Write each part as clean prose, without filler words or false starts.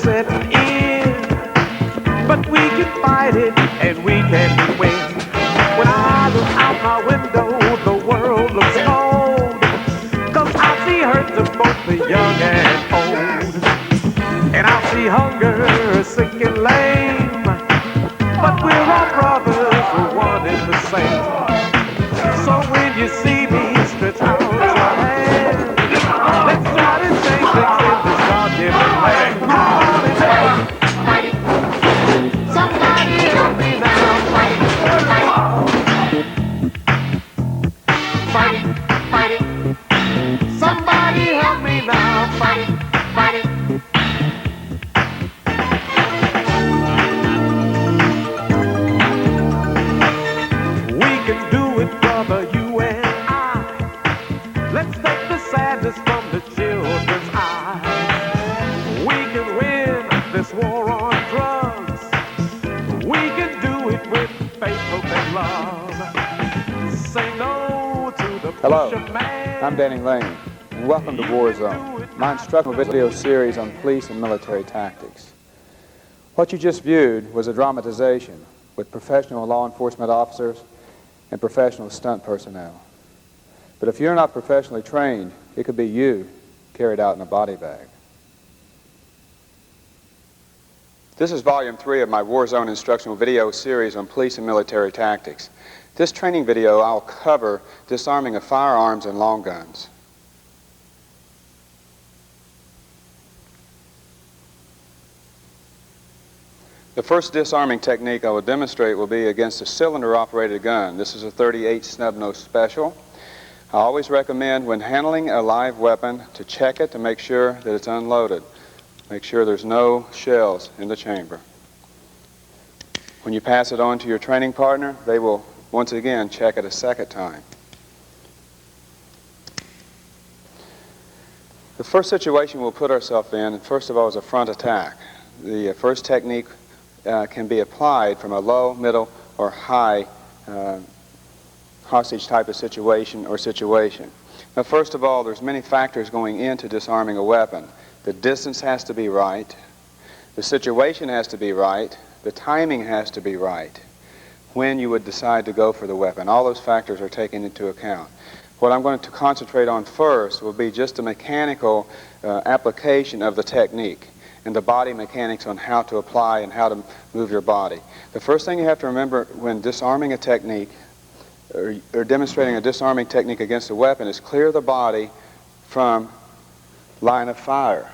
setting in, but we can fight it and we can win. When I look out my window, the world looks cold, 'cause I see hurts of both the young and old. And I see hunger, sick and lame, but we're all brothers, one and the same. So when you see me, stretch out your hand. Let's try to change things in this God-given land. Somebody help me now. Fight it, fight it. Somebody help me now. Fight it, fight it. We can do it, brother, you and I. Let's take the sadness from the children's eyes. We can win this war on drugs. We can do it with faith, hope, and love. Say no to the Hello, pusher man. I'm Danny Lane, and welcome to War Zone, my instructional video series on police and military tactics. What you just viewed was a dramatization with professional law enforcement officers and professional stunt personnel. But if you're not professionally trained, it could be you carried out in a body bag. This is Volume 3 of my War Zone instructional video series on police and military tactics. This training video I'll cover disarming of firearms and long guns. The first disarming technique I will demonstrate will be against a cylinder-operated gun. This is a .38 snub-nose special. I always recommend when handling a live weapon to check it to make sure that it's unloaded. Make sure there's no shells in the chamber. When you pass it on to your training partner, they will once again check it a second time. The first situation we'll put ourselves in, first of all, is a front attack. The first technique can be applied from a low, middle, or high hostage type of situation. Now, first of all, there's many factors going into disarming a weapon. The distance has to be right, the situation has to be right, the timing has to be right when you would decide to go for the weapon. All those factors are taken into account. What I'm going to concentrate on first will be just a mechanical application of the technique and the body mechanics on how to apply and how to move your body. The first thing you have to remember when disarming a technique or demonstrating a disarming technique against a weapon is clear the body from line of fire.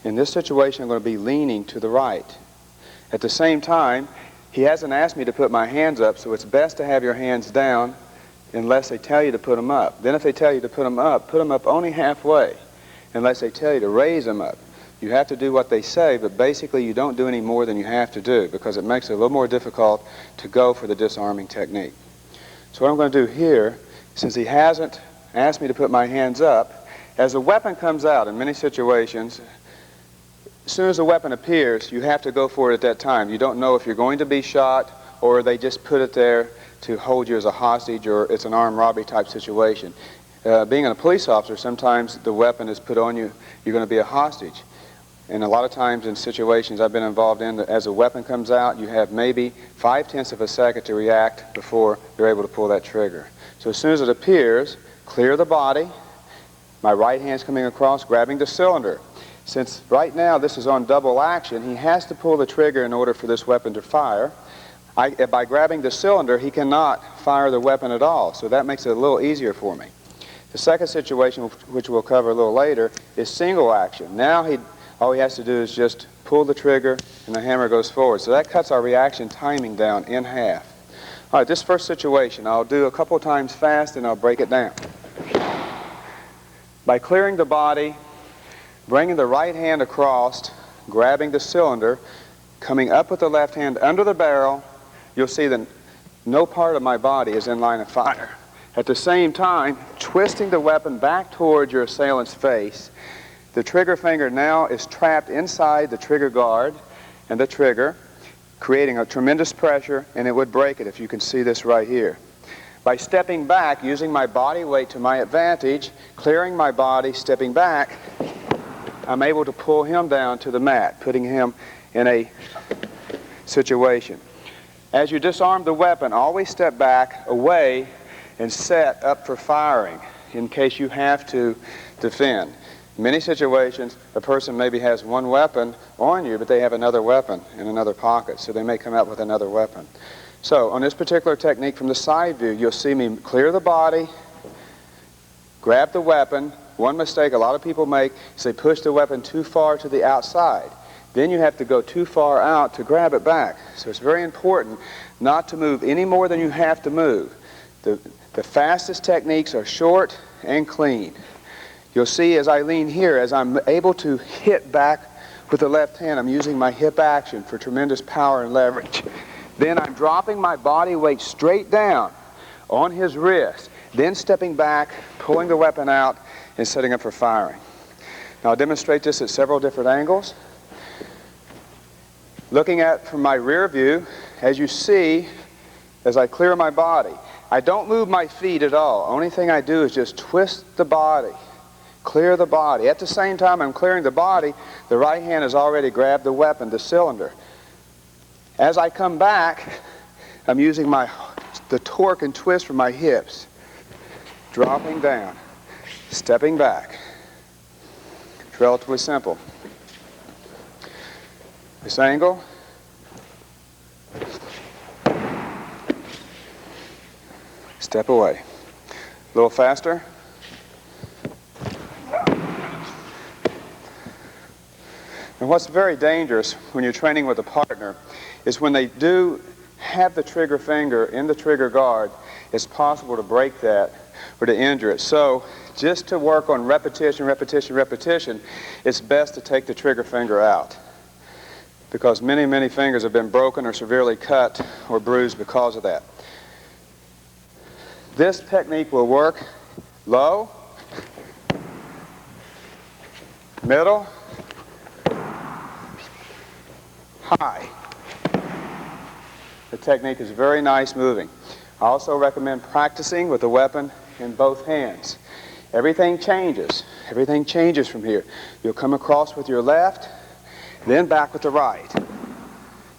In this situation, I'm going to be leaning to the right. At the same time, he hasn't asked me to put my hands up, so it's best to have your hands down unless they tell you to put them up. Then if they tell you to put them up only halfway, unless they tell you to raise them up. You have to do what they say, but basically you don't do any more than you have to do because it makes it a little more difficult to go for the disarming technique. So what I'm going to do here, since he hasn't asked me to put my hands up, as the weapon comes out in many situations, as soon as the weapon appears, you have to go for it at that time. You don't know if you're going to be shot or they just put it there to hold you as a hostage or it's an armed robbery type situation. Being a police officer, sometimes the weapon is put on you, you're going to be a hostage. And a lot of times in situations I've been involved in, as the weapon comes out, you have maybe 5/10 of a second to react before you're able to pull that trigger. So as soon as it appears, clear the body. My right hand's coming across, grabbing the cylinder. Since right now this is on double action, he has to pull the trigger in order for this weapon to fire. By grabbing the cylinder, he cannot fire the weapon at all, so that makes it a little easier for me. The second situation, which we'll cover a little later, is single action. Now all he has to do is just pull the trigger and the hammer goes forward. So that cuts our reaction timing down in half. All right, this first situation, I'll do a couple times fast and I'll break it down. By clearing the body, bringing the right hand across, grabbing the cylinder, coming up with the left hand under the barrel, you'll see that no part of my body is in line of fire. At the same time, twisting the weapon back towards your assailant's face. The trigger finger now is trapped inside the trigger guard and the trigger, creating a tremendous pressure, and it would break it if you can see this right here. By stepping back, using my body weight to my advantage, clearing my body, stepping back, I'm able to pull him down to the mat, putting him in a situation. As you disarm the weapon, always step back, away, and set up for firing in case you have to defend. In many situations, a person maybe has one weapon on you, but they have another weapon in another pocket, so they may come out with another weapon. So on this particular technique from the side view, you'll see me clear the body, grab the weapon. One mistake a lot of people make is they push the weapon too far to the outside. Then you have to go too far out to grab it back. So it's very important not to move any more than you have to move. The fastest techniques are short and clean. You'll see as I lean here, as I'm able to hit back with the left hand, I'm using my hip action for tremendous power and leverage. Then I'm dropping my body weight straight down on his wrist, then stepping back, pulling the weapon out, and setting up for firing. Now I'll demonstrate this at several different angles. Looking at from my rear view, as you see, as I clear my body, I don't move my feet at all. Only thing I do is just twist the body, clear the body. At the same time I'm clearing the body, the right hand has already grabbed the weapon, the cylinder. As I come back, I'm using the torque and twist from my hips, dropping down, stepping back. It's relatively simple. This angle, step away. A little faster. And what's very dangerous when you're training with a partner is when they do have the trigger finger in the trigger guard, it's possible to break that or to injure it. So just to work on repetition, repetition, repetition, it's best to take the trigger finger out, because many, many fingers have been broken or severely cut or bruised because of that. This technique will work low, middle, high. The technique is very nice moving. I also recommend practicing with the weapon in both hands. Everything changes. Everything changes from here. You'll come across with your left, then back with the right.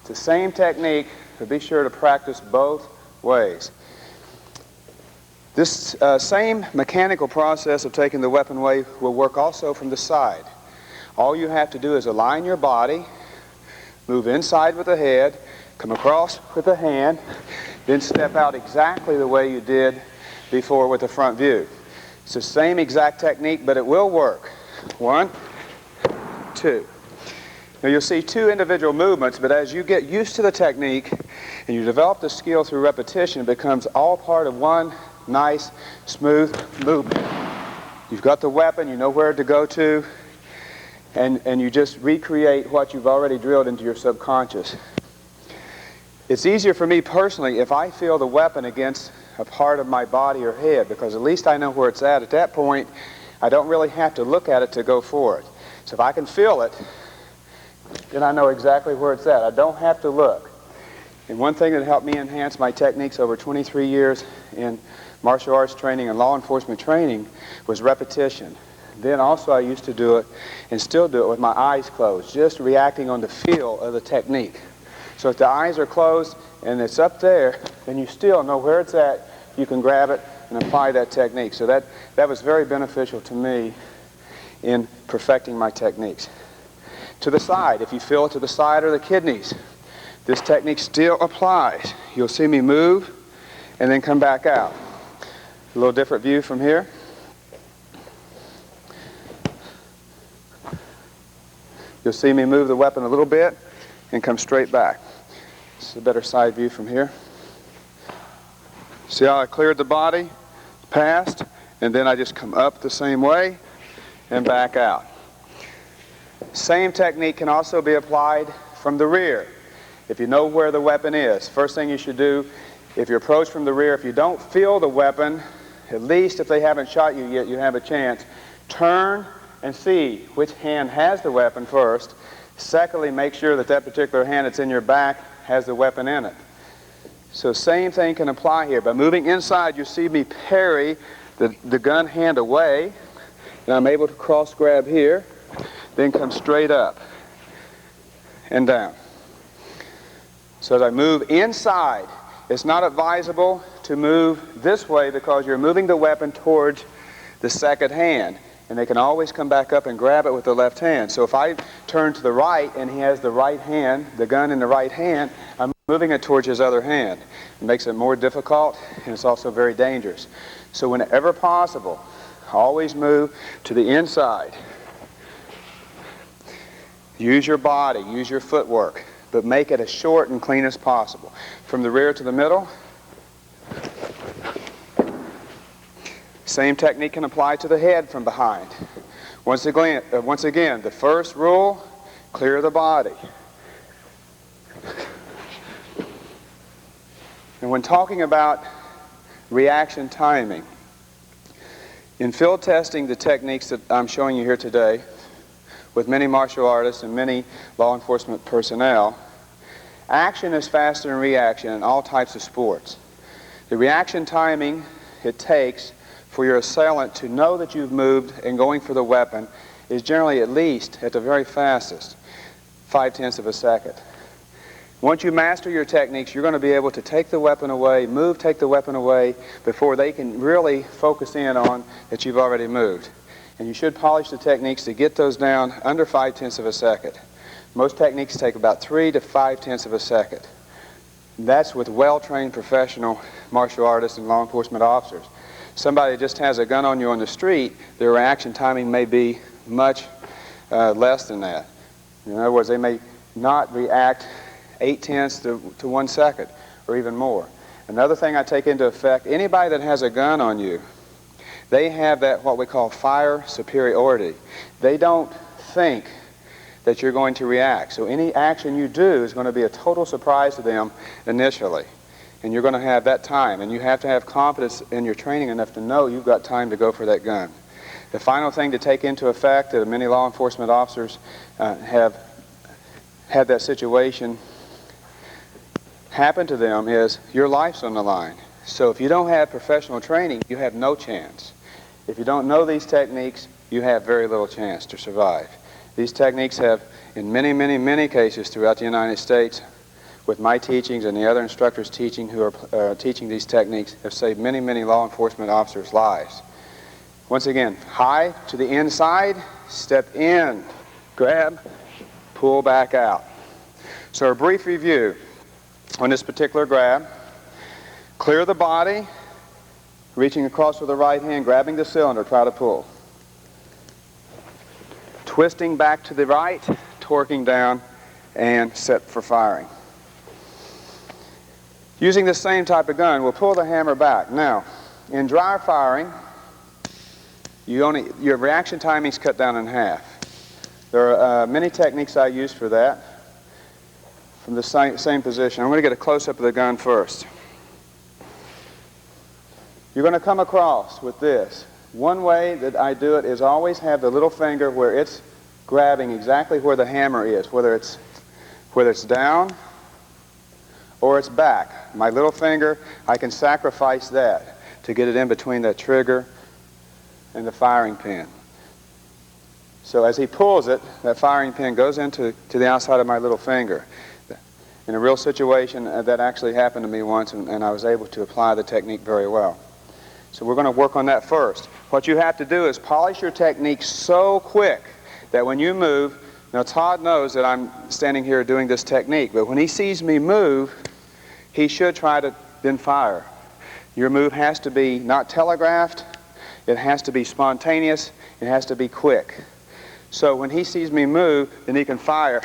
It's the same technique, but be sure to practice both ways. This same mechanical process of taking the weapon away will work also from the side. All you have to do is align your body, move inside with the head, come across with the hand, then step out exactly the way you did before with the front view. It's the same exact technique, but it will work. 1, 2. Now you'll see 2 individual movements, but as you get used to the technique and you develop the skill through repetition, it becomes all part of one nice, smooth movement. You've got the weapon, you know where to go to, and you just recreate what you've already drilled into your subconscious. It's easier for me personally if I feel the weapon against a part of my body or head, because at least I know where it's at. At that point, I don't really have to look at it to go for it. So if I can feel it, then I know exactly where it's at. I don't have to look. And one thing that helped me enhance my techniques over 23 years in martial arts training and law enforcement training was repetition. Then also I used to do it, and still do it, with my eyes closed, just reacting on the feel of the technique. So if the eyes are closed and it's up there, then you still know where it's at. You can grab it and apply that technique. So that was very beneficial to me in perfecting my techniques. To the side, if you feel it to the side or the kidneys, this technique still applies. You'll see me move and then come back out. A little different view from here. You'll see me move the weapon a little bit and come straight back. This is a better side view from here. See how I cleared the body, passed, and then I just come up the same way and back out. Same technique can also be applied from the rear. If you know where the weapon is, first thing you should do, if you're approached from the rear, if you don't feel the weapon, at least if they haven't shot you yet, you have a chance. Turn and see which hand has the weapon first. Secondly, make sure that that particular hand that's in your back has the weapon in it. So same thing can apply here. By moving inside, you see me parry the gun hand away, and I'm able to cross grab here. then come straight up and down. So as I move inside, it's not advisable to move this way because you're moving the weapon towards the second hand, and they can always come back up and grab it with the left hand. So if I turn to the right and he has the right hand, the gun in the right hand, I'm moving it towards his other hand. It makes it more difficult, and it's also very dangerous. So whenever possible, always move to the inside. Use your body, use your footwork, but make it as short and clean as possible. From the rear to the middle. Same technique can apply to the head from behind. Once again, the first rule, clear the body. And when talking about reaction timing, in field testing the techniques that I'm showing you here today, with many martial artists and many law enforcement personnel, action is faster than reaction in all types of sports. The reaction timing it takes for your assailant to know that you've moved and going for the weapon is generally at least, at the very fastest, 0.5 of a second. Once you master your techniques, you're going to be able to take the weapon away, take the weapon away before they can really focus in on that you've already moved. And you should polish the techniques to get those down under 0.5 of a second. Most techniques take about 3 to 0.5 of a second. And that's with well-trained professional martial artists and law enforcement officers. Somebody that just has a gun on you on the street, their reaction timing may be much less than that. In other words, they may not react 0.8 to 1 second or even more. Another thing I take into effect, anybody that has a gun on you, they have that what we call fire superiority. They don't think that you're going to react. So any action you do is going to be a total surprise to them initially. And you're going to have that time. And you have to have confidence in your training enough to know you've got time to go for that gun. The final thing to take into effect that many law enforcement officers have had that situation happen to them is your life's on the line. So if you don't have professional training, you have no chance. If you don't know these techniques, you have very little chance to survive. These techniques have, in many, many, many cases throughout the United States, with my teachings and the other instructors teaching who are teaching these techniques, have saved many, many law enforcement officers' lives. Once again, high to the inside, step in, grab, pull back out. So a brief review on this particular grab. Clear the body, reaching across with the right hand, grabbing the cylinder, try to pull. Twisting back to the right, torquing down, and set for firing. Using the same type of gun, we'll pull the hammer back. Now, in dry firing, your reaction timing is cut down in half. There are many techniques I use for that from the same position. I'm going to get a close-up of the gun first. You're going to come across with this. One way that I do it is always have the little finger where it's grabbing exactly where the hammer is, whether it's down or it's back. My little finger, I can sacrifice that to get it in between the trigger and the firing pin. So as he pulls it, that firing pin goes into the outside of my little finger. In a real situation, that actually happened to me once, and I was able to apply the technique very well. So we're going to work on that first. What you have to do is polish your technique so quick that when you move, now Todd knows that I'm standing here doing this technique, but when he sees me move, he should try to then fire. Your move has to be not telegraphed, it has to be spontaneous, it has to be quick. So when he sees me move, then he can fire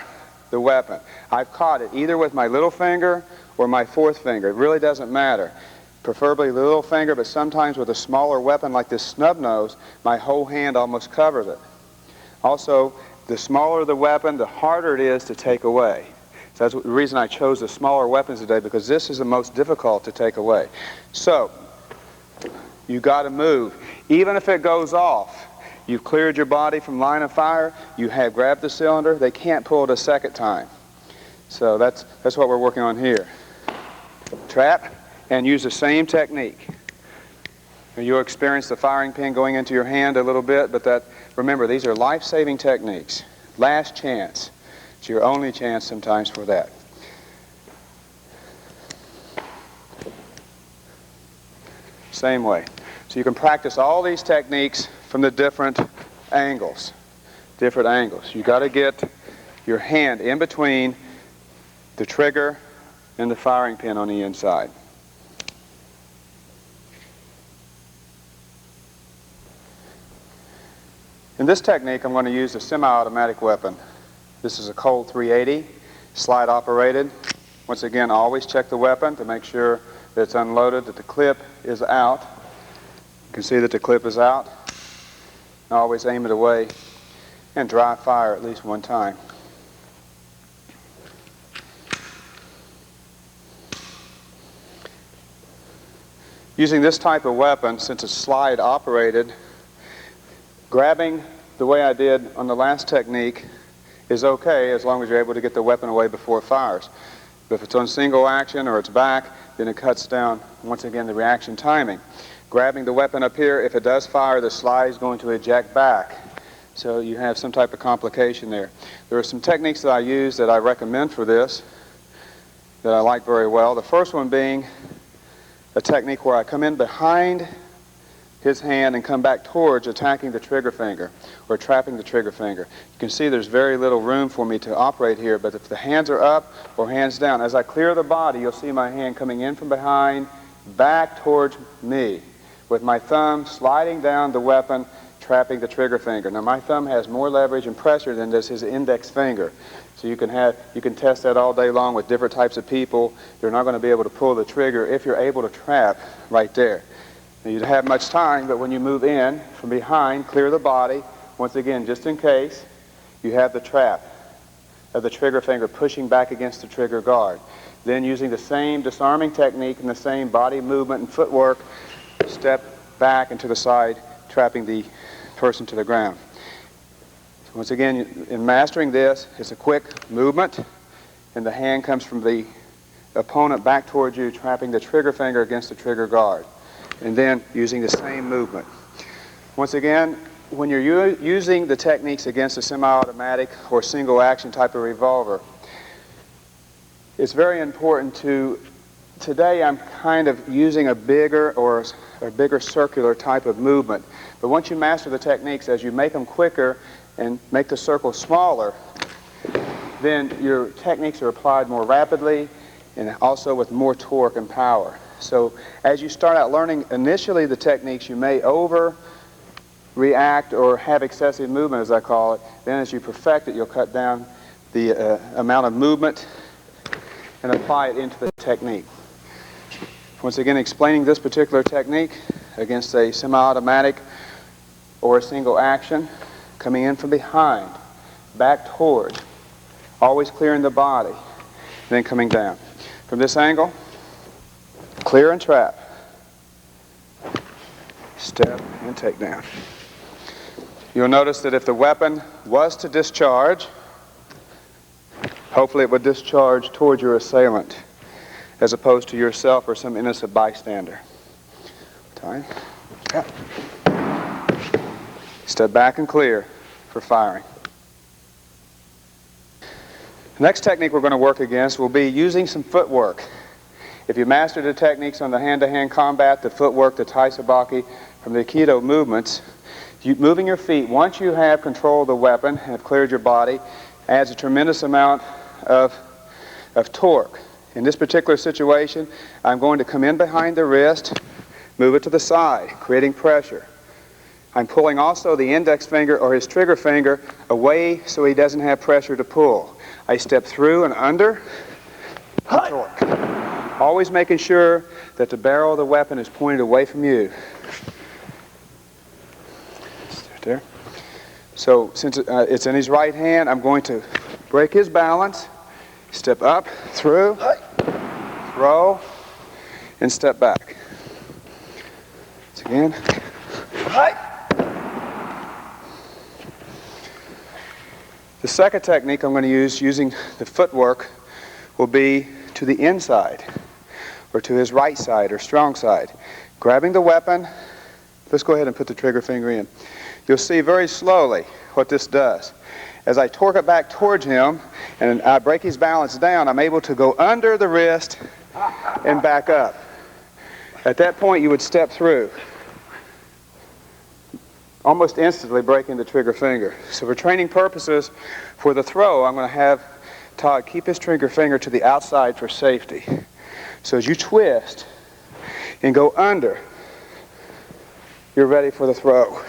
the weapon. I've caught it either with my little finger or my fourth finger. It really doesn't matter. Preferably the little finger, but sometimes with a smaller weapon like this snub nose, my whole hand almost covers it. Also, the smaller the weapon, the harder it is to take away. So that's the reason I chose the smaller weapons today, because this is the most difficult to take away. So, you got to move. Even if it goes off, you've cleared your body from line of fire, you have grabbed the cylinder, they can't pull it a second time. So that's what we're working on here. Trap. And use the same technique. And you'll experience the firing pin going into your hand a little bit, but remember, these are life-saving techniques. last chance. It's your only chance sometimes for that. Same way. So you can practice all these techniques from the different angles. You got to get your hand in between the trigger and the firing pin on the inside. In this technique, I'm going to use a semi-automatic weapon. This is a Colt 380, slide operated. Once again, always check the weapon to make sure that it's unloaded, that the clip is out. You can see that the clip is out. Always aim it away and dry fire at least one time. Using this type of weapon, since it's slide operated, grabbing the way I did on the last technique is okay as long as you're able to get the weapon away before it fires. But if it's on single action or it's back, then it cuts down, once again, the reaction timing. Grabbing the weapon up here, if it does fire, the slide is going to eject back. So you have some type of complication there. There are some techniques that I use that I recommend for this that I like very well. The first one being a technique where I come in behind his hand and come back towards attacking the trigger finger or trapping the trigger finger. You can see there's very little room for me to operate here, but if the hands are up or hands down, as I clear the body, you'll see my hand coming in from behind, back towards me, with my thumb sliding down the weapon, trapping the trigger finger. Now my thumb has more leverage and pressure than does his index finger. So you can test that all day long with different types of people. You're not going to be able to pull the trigger if you're able to trap right there. Now, you don't have much time, but when you move in from behind, clear the body. Once again, just in case, you have the trap of the trigger finger pushing back against the trigger guard. Then using the same disarming technique and the same body movement and footwork, step back and to the side, trapping the person to the ground. Once again, in mastering this, it's a quick movement, and the hand comes from the opponent back towards you, trapping the trigger finger against the trigger guard, and then using the same movement. Once again, when you're using the techniques against a semi-automatic or single-action type of revolver, it's very important to, today I'm kind of using a bigger or a bigger circular type of movement, but once you master the techniques, as you make them quicker and make the circle smaller, then your techniques are applied more rapidly and also with more torque and power. So as you start out learning initially the techniques, you may overreact or have excessive movement, as I call it. Then as you perfect it, you'll cut down the amount of movement and apply it into the technique. Once again, explaining this particular technique against a semi-automatic or a single action, coming in from behind, back towards, always clearing the body, then coming down. From this angle, clear and trap, step and take down. You'll notice that if the weapon was to discharge, hopefully it would discharge towards your assailant as opposed to yourself or some innocent bystander. Time. Yep. Step back and clear for firing. The next technique we're going to work against will be using some footwork. If you master the techniques on the hand-to-hand combat, the footwork, the taisabaki, from the Aikido movements, moving your feet, once you have control of the weapon and have cleared your body, adds a tremendous amount of torque. In this particular situation, I'm going to come in behind the wrist, move it to the side, creating pressure. I'm pulling also the index finger or his trigger finger away so he doesn't have pressure to pull. I step through and under, and torque. Always making sure that the barrel of the weapon is pointed away from you. There. So since it's in his right hand, I'm going to break his balance, step up, through, throw, and step back. Once again. The second technique I'm going to use using the footwork will be to the inside, or to his right side or strong side. Grabbing the weapon, let's go ahead and put the trigger finger in. You'll see very slowly what this does. As I torque it back towards him and I break his balance down, I'm able to go under the wrist and back up. At that point, you would step through, almost instantly breaking the trigger finger. So for training purposes, for the throw, I'm going to have Todd keep his trigger finger to the outside for safety. So as you twist and go under, you're ready for the throw.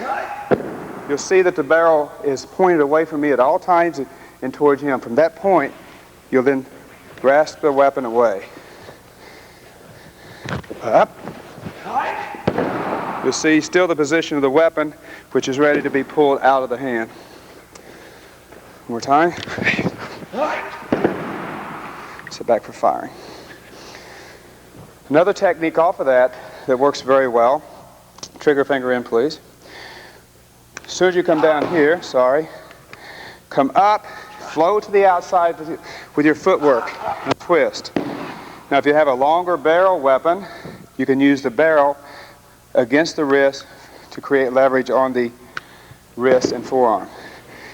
You'll see that the barrel is pointed away from me at all times and towards him. From that point, you'll then grasp the weapon away. Up. You'll see still the position of the weapon, which is ready to be pulled out of the hand. One more time. Sit back for firing. Another technique off of that works very well. Trigger finger in, please. As soon as you come down here, come up, flow to the outside with your footwork and twist. Now if you have a longer barrel weapon, you can use the barrel against the wrist to create leverage on the wrist and forearm.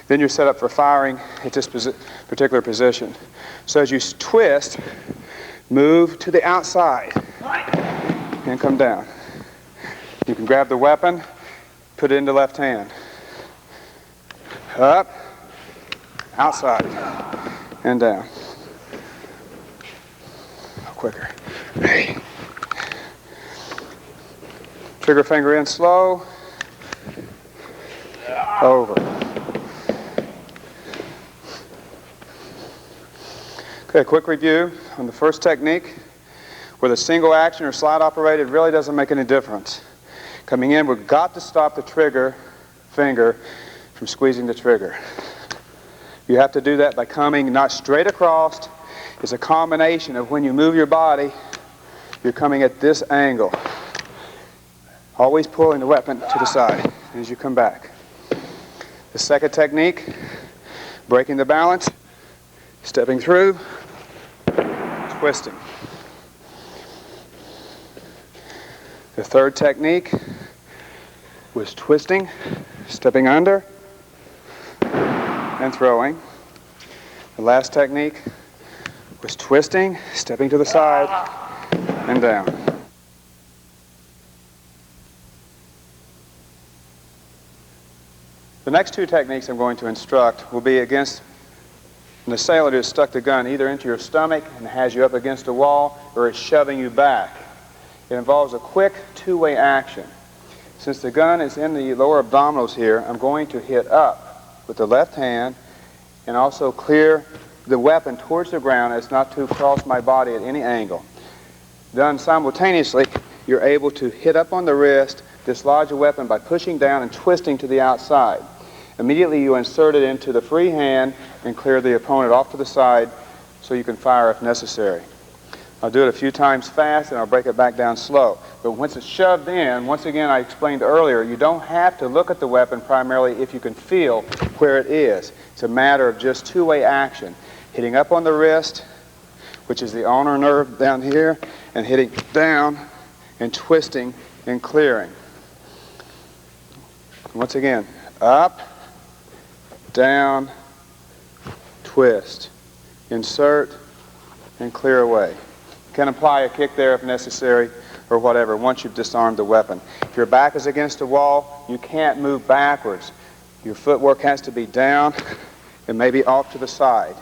Then you're set up for firing at this particular position. So as you twist, move to the outside and come down. You can grab the weapon, put it in the left hand. Up, outside, and down. Quicker. Trigger finger in slow. Over. Okay, quick review on the first technique. With a single action or slide operated, it really doesn't make any difference. Coming in, we've got to stop the trigger finger from squeezing the trigger. You have to do that by coming not straight across. It's a combination of when you move your body, you're coming at this angle. Always pulling the weapon to the side as you come back. The second technique, breaking the balance, stepping through, twisting. The third technique was twisting, stepping under, and throwing. The last technique was twisting, stepping to the side, and down. The next two techniques I'm going to instruct will be against an assailant who has stuck the gun either into your stomach and has you up against a wall or is shoving you back. It involves a quick two-way action. Since the gun is in the lower abdominals here, I'm going to hit up with the left hand and also clear the weapon towards the ground as not to cross my body at any angle. Done simultaneously, you're able to hit up on the wrist, dislodge a weapon by pushing down and twisting to the outside. Immediately you insert it into the free hand and clear the opponent off to the side so you can fire if necessary. I'll do it a few times fast and I'll break it back down slow. But once it's shoved in, once again I explained earlier, you don't have to look at the weapon primarily if you can feel where it is. It's a matter of just two-way action. Hitting up on the wrist, which is the ulnar nerve down here, and hitting down and twisting and clearing. Once again, up, down, twist, insert, and clear away. You can apply a kick there if necessary or whatever once you've disarmed the weapon. If your back is against a wall, you can't move backwards. Your footwork has to be down and maybe off to the side.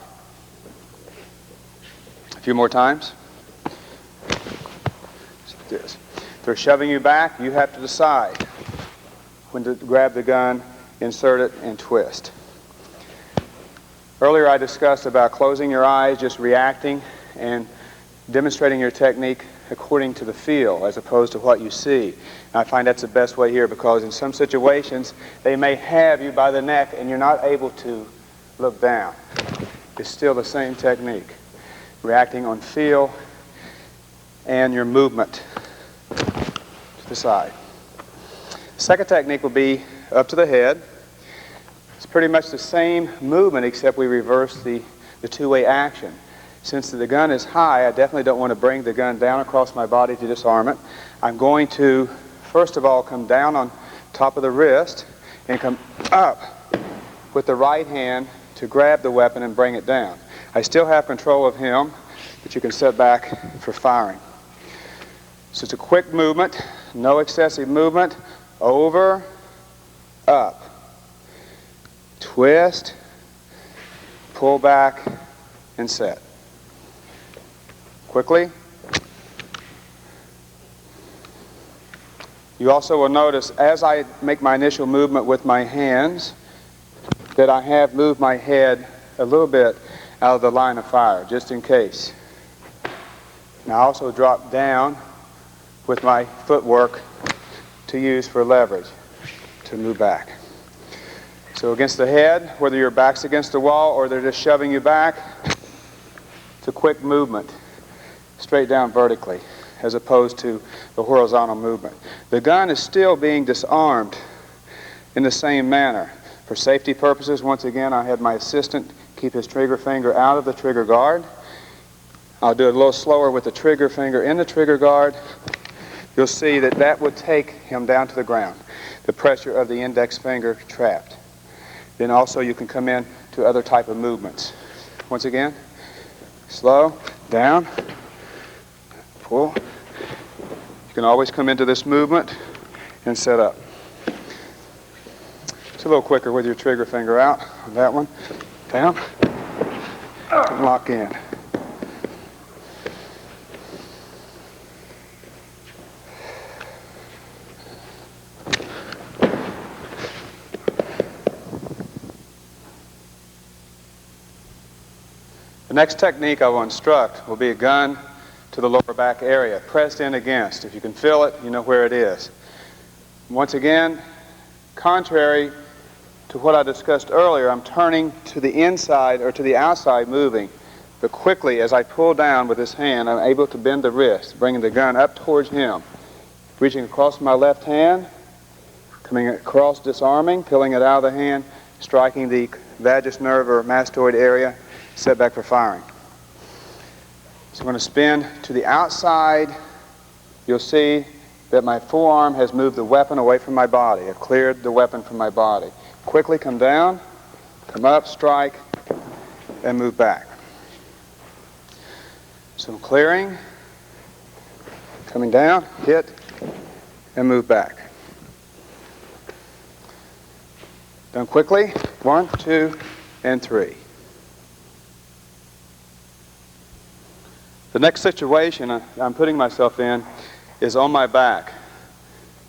A few more times. Like this. If they're shoving you back, you have to decide when to grab the gun, insert it, and twist. Earlier I discussed about closing your eyes, just reacting and demonstrating your technique according to the feel as opposed to what you see. And I find that's the best way here because in some situations they may have you by the neck and you're not able to look down. It's still the same technique. Reacting on feel and your movement to the side. The second technique will be up to the head. It's pretty much the same movement except we reverse the two-way action. Since the gun is high, I definitely don't want to bring the gun down across my body to disarm it. I'm going to first of all, come down on top of the wrist and come up with the right hand to grab the weapon and bring it down. I still have control of him, but you can set back for firing. So it's a quick movement, no excessive movement. Over, up, twist, pull back, and set. Quickly. You also will notice as I make my initial movement with my hands that I have moved my head a little bit out of the line of fire, just in case. And I also drop down with my footwork to use for leverage, to move back. So against the head, whether your back's against the wall or they're just shoving you back, it's a quick movement, straight down vertically, as opposed to the horizontal movement. The gun is still being disarmed in the same manner. For safety purposes, once again, I had my assistant keep his trigger finger out of the trigger guard. I'll do it a little slower with the trigger finger in the trigger guard. You'll see that that would take him down to the ground, the pressure of the index finger trapped. Then also you can come in to other type of movements. Once again, slow, down, pull. You can always come into this movement and set up. It's a little quicker with your trigger finger out. That one, down, and lock in. The next technique I will instruct will be a gun to the lower back area, pressed in against. If you can feel it, you know where it is. Once again, contrary to what I discussed earlier, I'm turning to the inside or to the outside moving, but quickly as I pull down with this hand, I'm able to bend the wrist, bringing the gun up towards him, reaching across my left hand, coming across, disarming, pulling it out of the hand, striking the vagus nerve or mastoid area, set back for firing. So I'm going to spin to the outside. You'll see that my forearm has moved the weapon away from my body. I've cleared the weapon from my body. Quickly come down, come up, strike, and move back. So I'm clearing, coming down, hit, and move back. Done quickly. 1, 2, and 3. The next situation I'm putting myself in is on my back,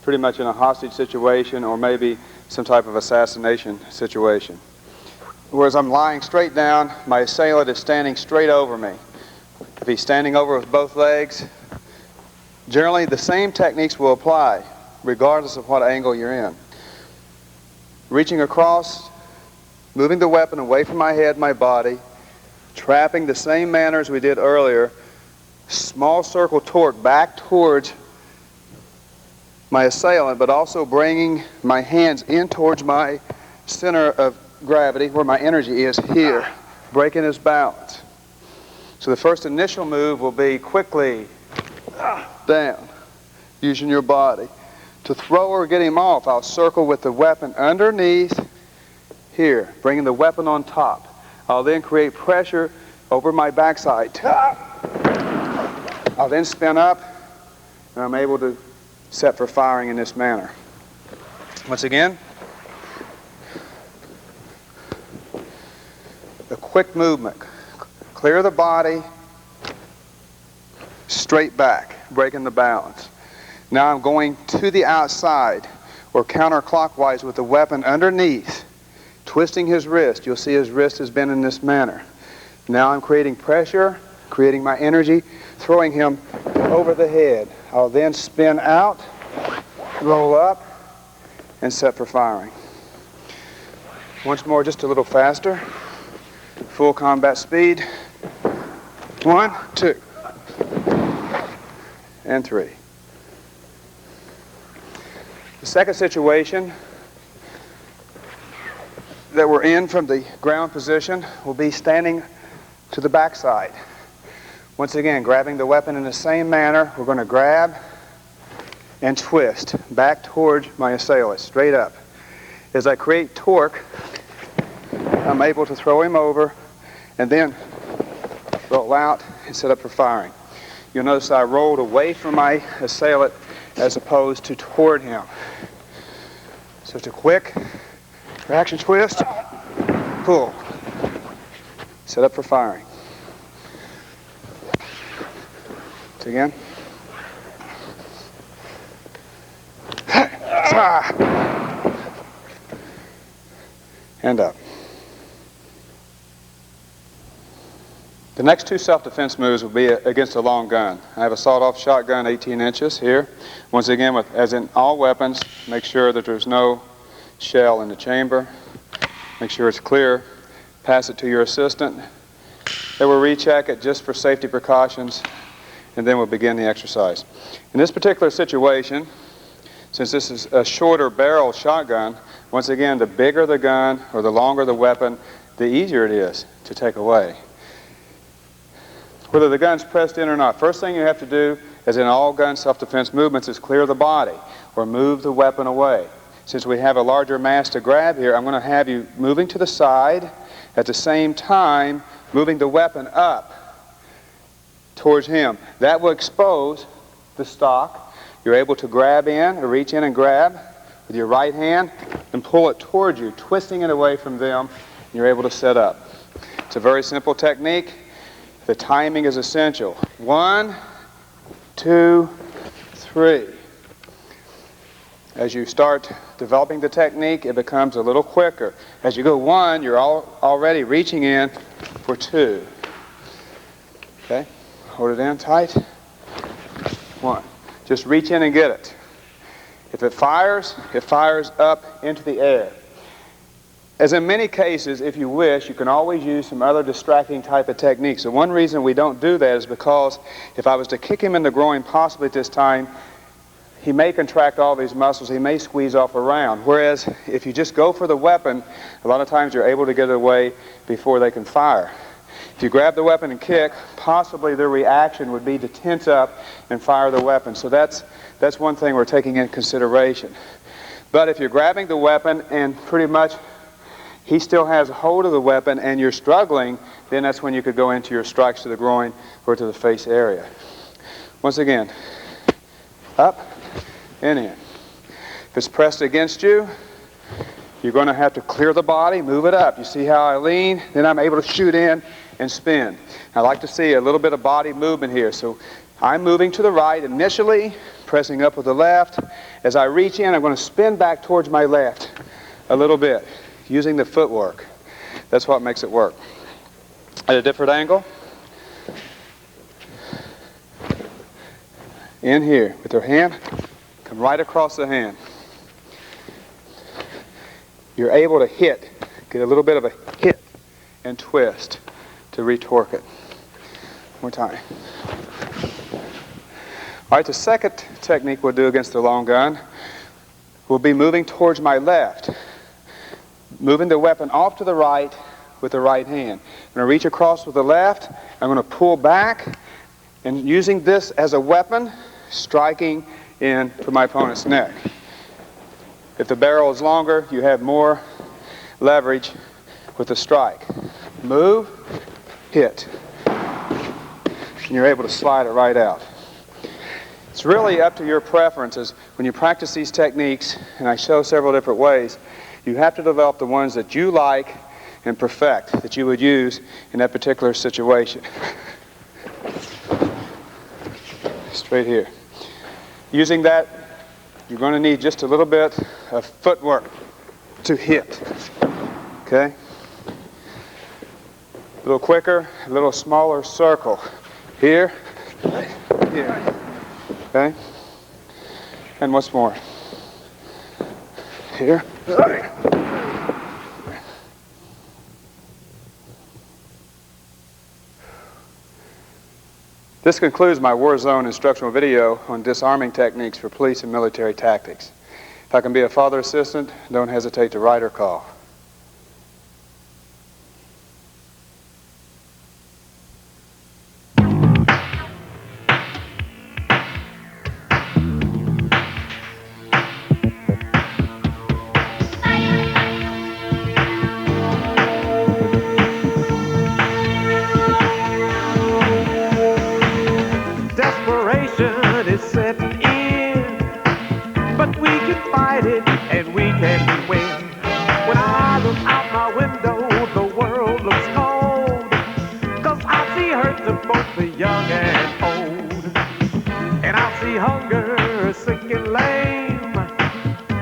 pretty much in a hostage situation or maybe some type of assassination situation. Whereas I'm lying straight down, my assailant is standing straight over me. If he's standing over with both legs, generally the same techniques will apply regardless of what angle you're in. Reaching across, moving the weapon away from my head, my body, trapping the same manner as we did earlier, small circle torque back towards my assailant, but also bringing my hands in towards my center of gravity, where my energy is here, breaking his balance. So the first initial move will be quickly down, using your body. To throw or get him off, I'll circle with the weapon underneath here, bringing the weapon on top. I'll then create pressure over my backside. I'll then spin up, and I'm able to set for firing in this manner. Once again, a quick movement. Clear the body, straight back, breaking the balance. Now I'm going to the outside, or counterclockwise with the weapon underneath, twisting his wrist. You'll see his wrist has been in this manner. Now I'm creating pressure, creating my energy, throwing him over the head. I'll then spin out, roll up, and set for firing. Once more, just a little faster. Full combat speed. 1, 2, and 3. The second situation that we're in from the ground position will be standing to the backside. Once again, grabbing the weapon in the same manner. We're going to grab and twist back towards my assailant, straight up. As I create torque, I'm able to throw him over and then roll out and set up for firing. You'll notice I rolled away from my assailant as opposed to toward him. So it's a quick traction twist, pull, set up for firing. Again. And up. The next two self-defense moves will be against a long gun. I have a sawed-off shotgun, 18 inches here. Once again, as in all weapons, make sure that there's no shell in the chamber. Make sure it's clear. Pass it to your assistant. They will recheck it just for safety precautions, and then we'll begin the exercise. In this particular situation, since this is a shorter barrel shotgun, once again, the bigger the gun or the longer the weapon, the easier it is to take away. Whether the gun's pressed in or not, first thing you have to do, as in all gun self-defense movements, is clear the body or move the weapon away. Since we have a larger mass to grab here, I'm going to have you moving to the side, at the same time moving the weapon up towards him. That will expose the stock. You're able to grab in or reach in and grab with your right hand and pull it towards you, twisting it away from them, and you're able to set up. It's a very simple technique. The timing is essential. 1, 2, 3. As you start developing the technique, it becomes a little quicker. As you go 1, you're already reaching in for 2. Okay? Hold it in tight. 1. Just reach in and get it. If it fires up into the air. As in many cases, if you wish, you can always use some other distracting type of techniques. So one reason we don't do that is because if I was to kick him in the groin possibly at this time, he may contract all these muscles, he may squeeze off around. Whereas if you just go for the weapon, a lot of times you're able to get it away before they can fire. If you grab the weapon and kick, possibly their reaction would be to tense up and fire the weapon. So that's one thing we're taking into consideration. But if you're grabbing the weapon and pretty much he still has a hold of the weapon and you're struggling, then that's when you could go into your strikes to the groin or to the face area. Once again, up and in. If it's pressed against you, you're going to have to clear the body, move it up. You see how I lean? Then I'm able to shoot in and spin. I like to see a little bit of body movement here. So I'm moving to the right initially, pressing up with the left. As I reach in, I'm going to spin back towards my left a little bit, using the footwork. That's what makes it work. At a different angle. In here with your hand, come right across the hand. You're able to hit, get a little bit of a hit and twist to retorque it. One more time. All right, the second technique we'll do against the long gun will be moving towards my left. Moving the weapon off to the right with the right hand. I'm going to reach across with the left. I'm going to pull back and using this as a weapon, striking in for my opponent's neck. If the barrel is longer, you have more leverage with the strike. Move, hit, and you're able to slide it right out. It's really up to your preferences. When you practice these techniques, and I show several different ways, you have to develop the ones that you like and perfect, that you would use in that particular situation. Straight here. Using that, you're going to need just a little bit of footwork to hit. Okay? A little quicker, a little smaller circle. Here, here. Okay? And once more. Here. This concludes my War Zone instructional video on disarming techniques for police and military tactics. If I can be a father assistant, don't hesitate to write or call. look out my window, the world looks cold. 'Cause I see hurt to both the young and old. And I see hunger, sick and lame.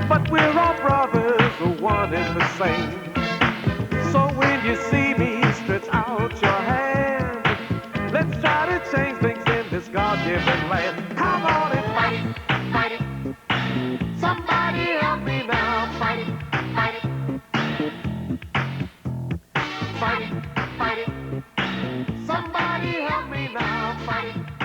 But we're all brothers, one and the same. So when you see me, stretch out your hand. Let's try to change things in this God-given land. Come on and fight it, fight it. Somebody help me now, fight it, fight it. Fight it, fight it. Somebody help me now, fight it.